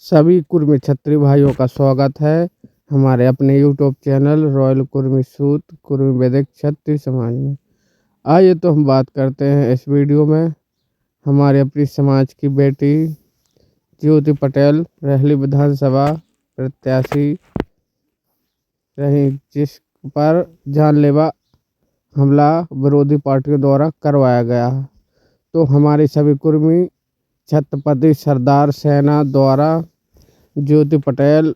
सभी कुर्मी छत्री भाइयों का स्वागत है हमारे अपने यूट्यूब चैनल रॉयल कुर्मी सूत कुर्मी वैदिक छत्री समाज में। आइए तो हम बात करते हैं इस वीडियो में हमारे अपनी समाज की बेटी ज्योति पटेल रहली विधानसभा प्रत्याशी रही, जिस पर जानलेवा हमला विरोधी पार्टियों द्वारा करवाया गया। तो हमारे सभी कुर्मी छत्रपति सरदार सेना द्वारा ज्योति पटेल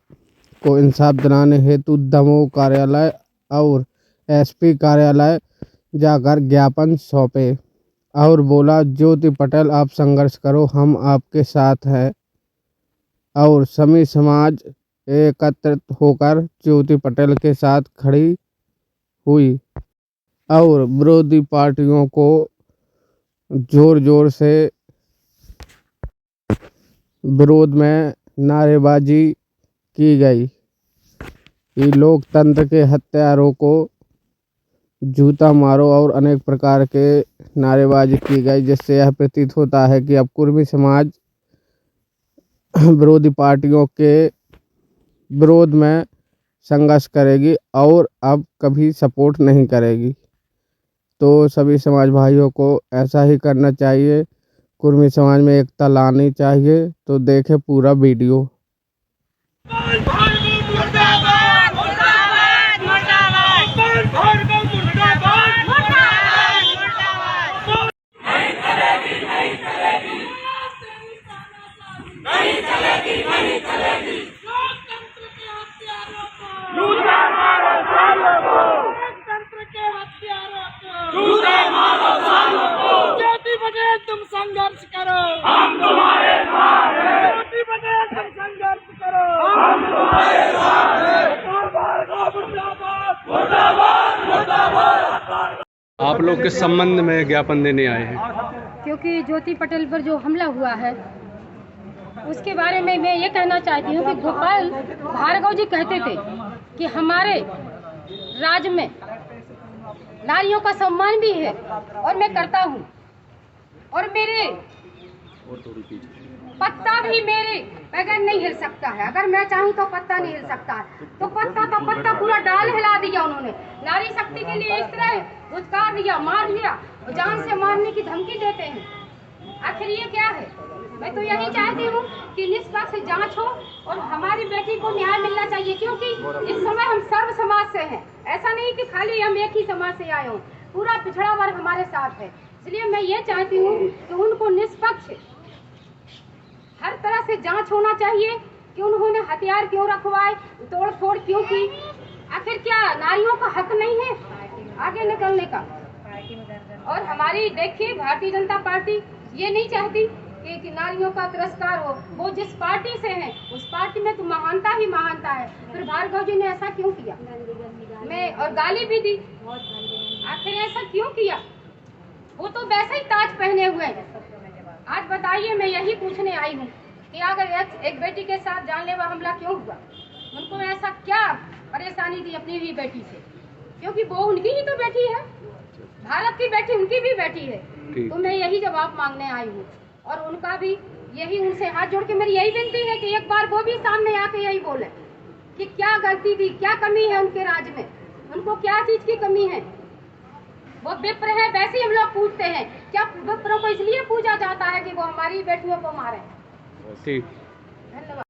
को इंसाफ दिलाने हेतु दमोह कार्यालय और एसपी कार्यालय जाकर ज्ञापन सौंपे और बोला, ज्योति पटेल आप संघर्ष करो, हम आपके साथ हैं। और सभी समाज एकत्रित होकर ज्योति पटेल के साथ खड़ी हुई और विरोधी पार्टियों को जोर जोर से विरोध में नारेबाजी की गई कि लोकतंत्र के हत्यारों को जूता मारो और अनेक प्रकार के नारेबाजी की गई, जिससे यह प्रतीत होता है कि अब कुर्मी समाज विरोधी पार्टियों के विरोध में संघर्ष करेगी और अब कभी सपोर्ट नहीं करेगी। तो सभी समाज भाइयों को ऐसा ही करना चाहिए, कुर्मी समाज में एकता लानी चाहिए। तो देखें पूरा वीडियो। ज्योति पटेल तुम संघर्ष करो, हम तुम्हारे साथ हैं। ज्योति पटेल तुम संघर्ष करो, हम तुम्हारे साथ हैं। मुर्दाबाद मुर्दाबाद। आप लोग किस संबंध में ज्ञापन देने आए हैं? क्योंकि ज्योति पटेल पर जो हमला हुआ है उसके बारे में मैं ये कहना चाहती हूँ कि गोपाल भार्गव जी कहते थे कि हमारे राज्य में नारियों का सम्मान भी है और मैं करता हूँ, और मेरे पत्ता भी मेरे बगैर नहीं हिल सकता है। अगर मैं चाहूँ तो पत्ता नहीं हिल सकता है, तो पत्ता का पत्ता पूरा डाल हिला दिया उन्होंने। नारी शक्ति के लिए इस तरह धुतकार दिया, मार दिया, जान से मारने की धमकी देते हैं। आखिर ये क्या है? मैं तो यही चाहती हूँ कि निष्पक्ष जांच हो और हमारी बेटी को न्याय मिलना चाहिए, क्योंकि इस समय हम सर्व समाज से हैं। ऐसा नहीं कि खाली हम एक ही समाज से आए हों, पूरा पिछड़ा वर्ग हमारे साथ है। इसलिए मैं ये चाहती हूँ कि उनको निष्पक्ष हर तरह से जांच होना चाहिए कि उन्होंने हथियार क्यों रखवाए, तोड़ फोड़ क्यों की। आखिर क्या नारियों का हक नहीं है आगे निकलने का? और हमारी देखिए भारतीय जनता पार्टी ये नहीं चाहती कि नारियों का तिरस्कार हो। वो जिस पार्टी से हैं उस पार्टी में तो महानता ही महानता है। फिर भार्गव जी ने ऐसा क्यों किया? मैं और गाली भी दी। आखिर ऐसा क्यों किया? वो तो वैसे ही ताज पहने हुए हैं। आज बताइए, मैं यही पूछने आई हूँ कि अगर एक बेटी के साथ जानलेवा हमला क्यों हुआ? उनको ऐसा क्या परेशानी थी अपनी ही बेटी से? क्योंकि वो उनकी ही तो बेटी है, भारत की बेटी उनकी भी बेटी है। तो मैं यही जवाब मांगने आई हूँ, और उनका भी यही, उनसे हाथ जोड़ के मेरी यही विनती है कि एक बार वो भी सामने आके यही बोले कि क्या गलती थी, क्या कमी है उनके राज्य में, उनको क्या चीज की कमी है। वो विप्र है, वैसे ही हम लोग पूछते हैं, क्या विप्रों को इसलिए पूजा जाता है कि वो हमारी बेटियों को मारे? ठीक, धन्यवाद।